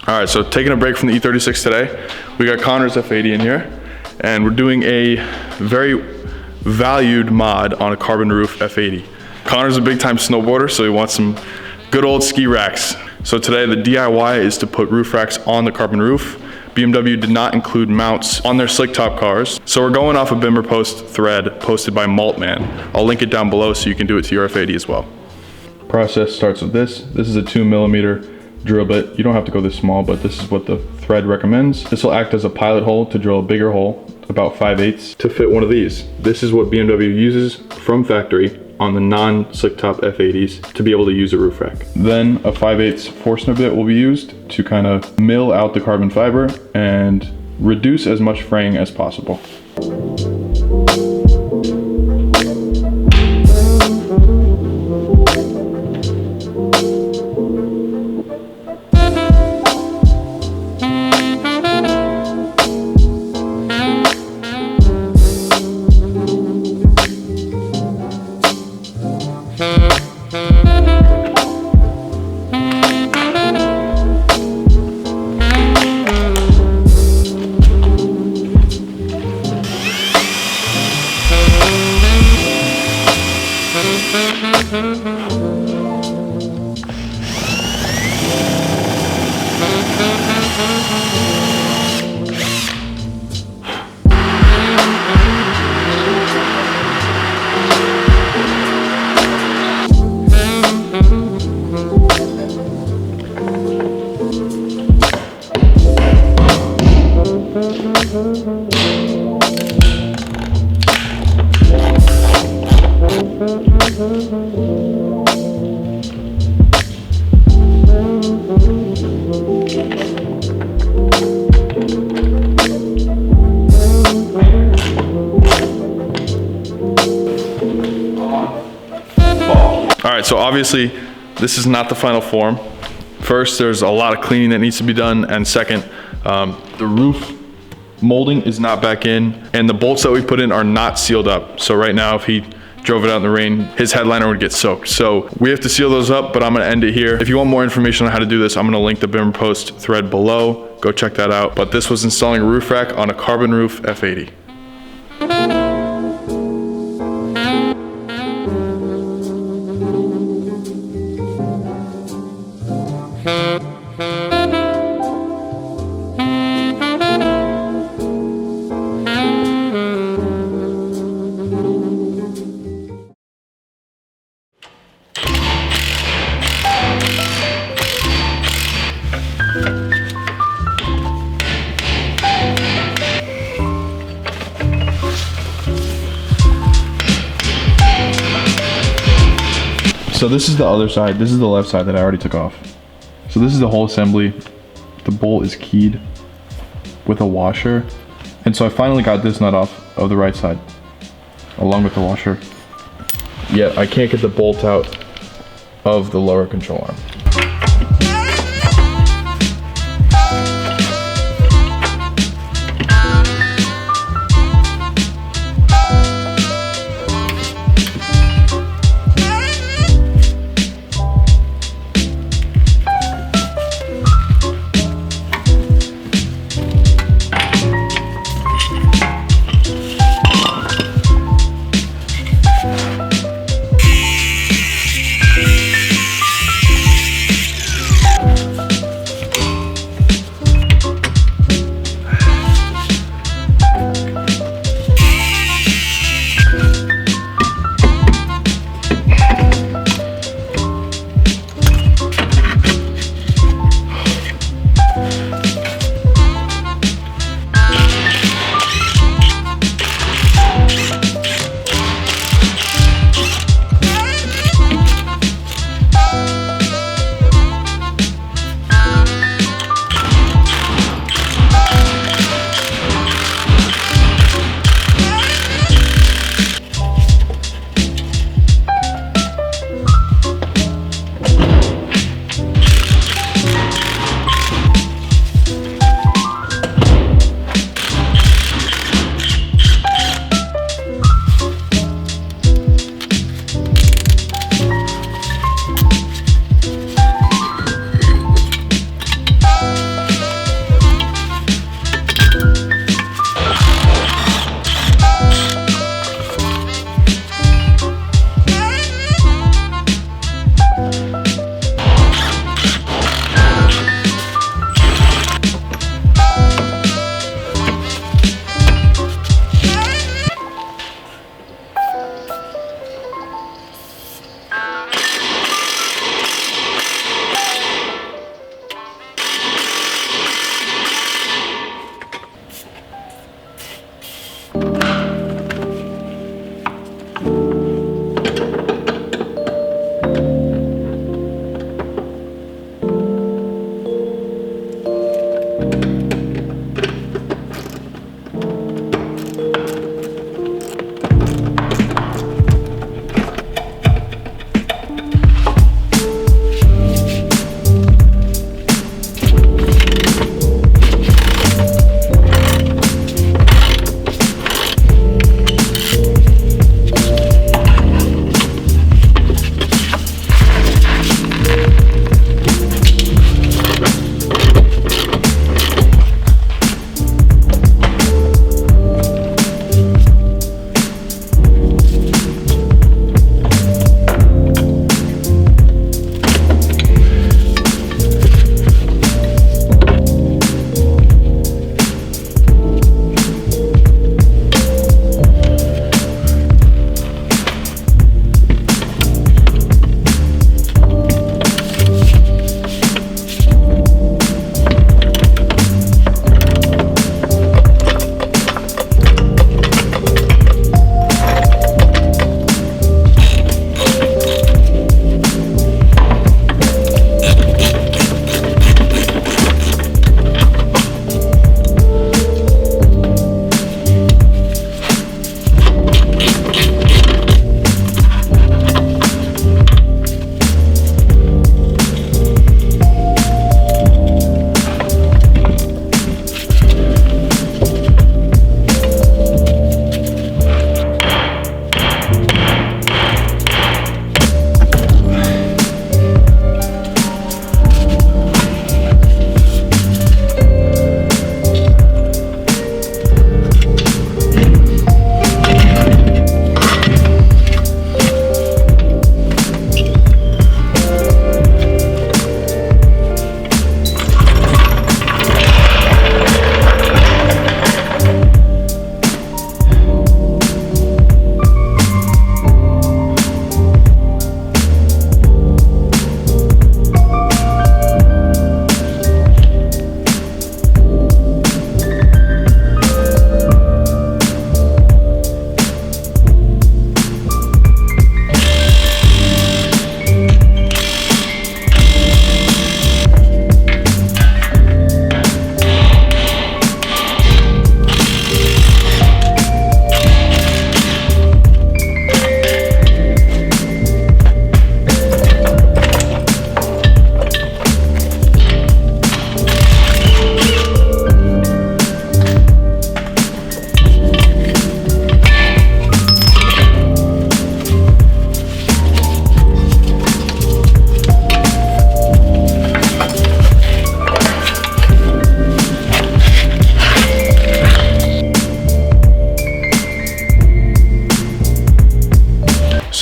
All right, so taking a break from the E36 today, we got Connor's F80 in here, and we're doing a very valued mod on a carbon roof F80. Connor's a big time snowboarder, so he wants some good old ski racks. So today the DIY is to put roof racks on the carbon roof. BMW did not include mounts on their Slicktop cars, so we're going off a Bimmer Post thread posted by Maltman. I'll link it down below so you can do it to your F80 as well. Process starts with this. This is a 2mm drill bit. You don't have to go this small, but this is what the thread recommends. This will act as a pilot hole to drill a bigger hole, about 5/8, to fit one of these. This is what BMW uses from factory on the non-Slicktop F80s to be able to use a roof rack. Then a 5/8 Forstner bit will be used to kind of mill out the carbon fiber and reduce as much fraying as possible. All right, so obviously this is not the final form. First, there's a lot of cleaning that needs to be done, and second, the roof molding is not back in, and the bolts that we put in are not sealed up. So right now, if he drove it out in the rain, his headliner would get soaked. So we have to seal those up, but I'm gonna end it here. If you want more information on how to do this, I'm gonna link the Bimmer Post thread below. Go check that out. But this was installing a roof rack on a carbon roof F80. So this is the other side. This is the left side that I already took off. So this is the whole assembly. The bolt is keyed with a washer. And so I finally got this nut off of the right side, along with the washer. Yet I can't get the bolt out of the lower control arm.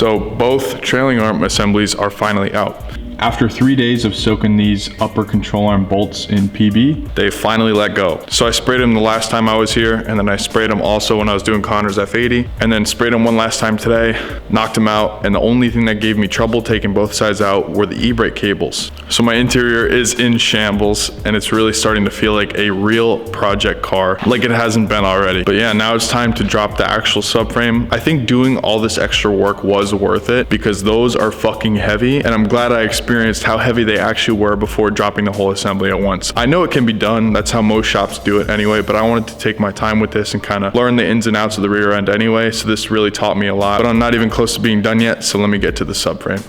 So both trailing arm assemblies are finally out. After 3 days of soaking these upper control arm bolts in PB, they finally let go. So I sprayed them the last time I was here, and then I sprayed them also when I was doing Connor's F80, and then sprayed them one last time today, knocked them out, and the only thing that gave me trouble taking both sides out were the e-brake cables. So my interior is in shambles, and it's really starting to feel like a real project car, like it hasn't been already. But yeah, now it's time to drop the actual subframe. I think doing all this extra work was worth it because those are fucking heavy, and I'm glad I experienced how heavy they actually were before dropping the whole assembly at once. I know it can be done, that's how most shops do it anyway, but I wanted to take my time with this and kind of learn the ins and outs of the rear end anyway, so this really taught me a lot. But I'm not even close to being done yet, so let me get to the subframe.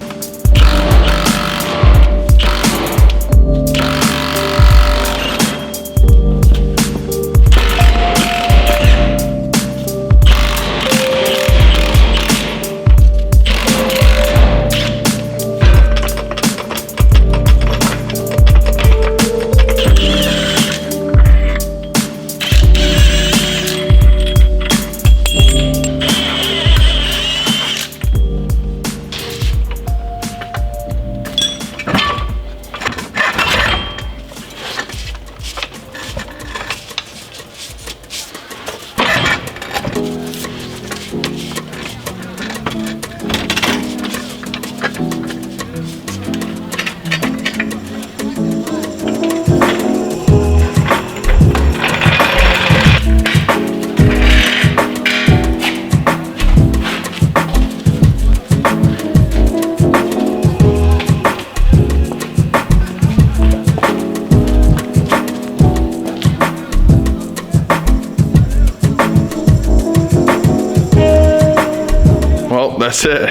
That's it.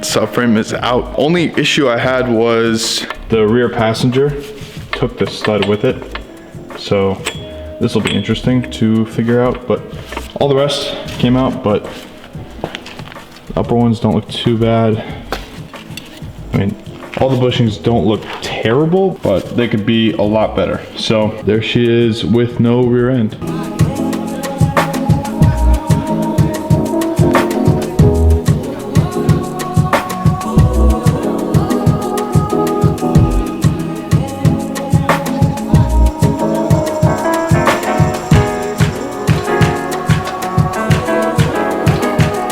Subframe is out. Only issue I had was the rear passenger took the stud with it. So this will be interesting to figure out, but all the rest came out, but the upper ones don't look too bad. I mean, all the bushings don't look terrible, but they could be a lot better. So there she is with no rear end.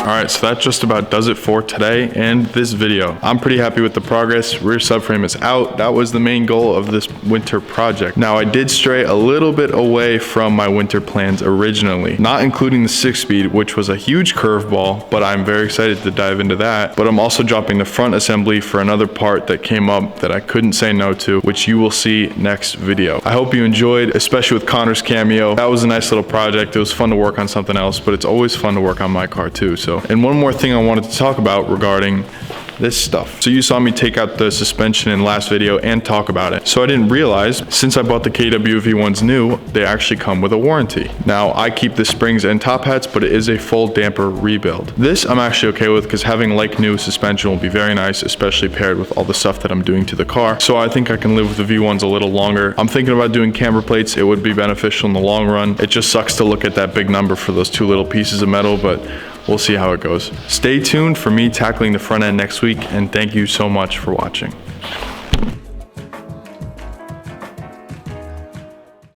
Alright, so that just about does it for today and this video. I'm pretty happy with the progress. Rear subframe is out. That was the main goal of this winter project. Now, I did stray a little bit away from my winter plans originally, not including the 6-speed, which was a huge curveball, but I'm very excited to dive into that. But I'm also dropping the front assembly for another part that came up that I couldn't say no to, which you will see next video. I hope you enjoyed, especially with Connor's cameo. That was a nice little project. It was fun to work on something else, but it's always fun to work on my car too. So, and one more thing I wanted to talk about regarding this stuff. So you saw me take out the suspension in the last video and talk about it. So I didn't realize, since I bought the KWV ones new, they actually come with a warranty. Now, I keep the springs and top hats, but it is a full damper rebuild. This I'm actually okay with because having like new suspension will be very nice, especially paired with all the stuff that I'm doing to the car. So I think I can live with the V1s a little longer. I'm thinking about doing camber plates. It would be beneficial in the long run. It just sucks to look at that big number for those two little pieces of metal, but we'll see how it goes. Stay tuned for me tackling the front end next week, and thank you so much for watching.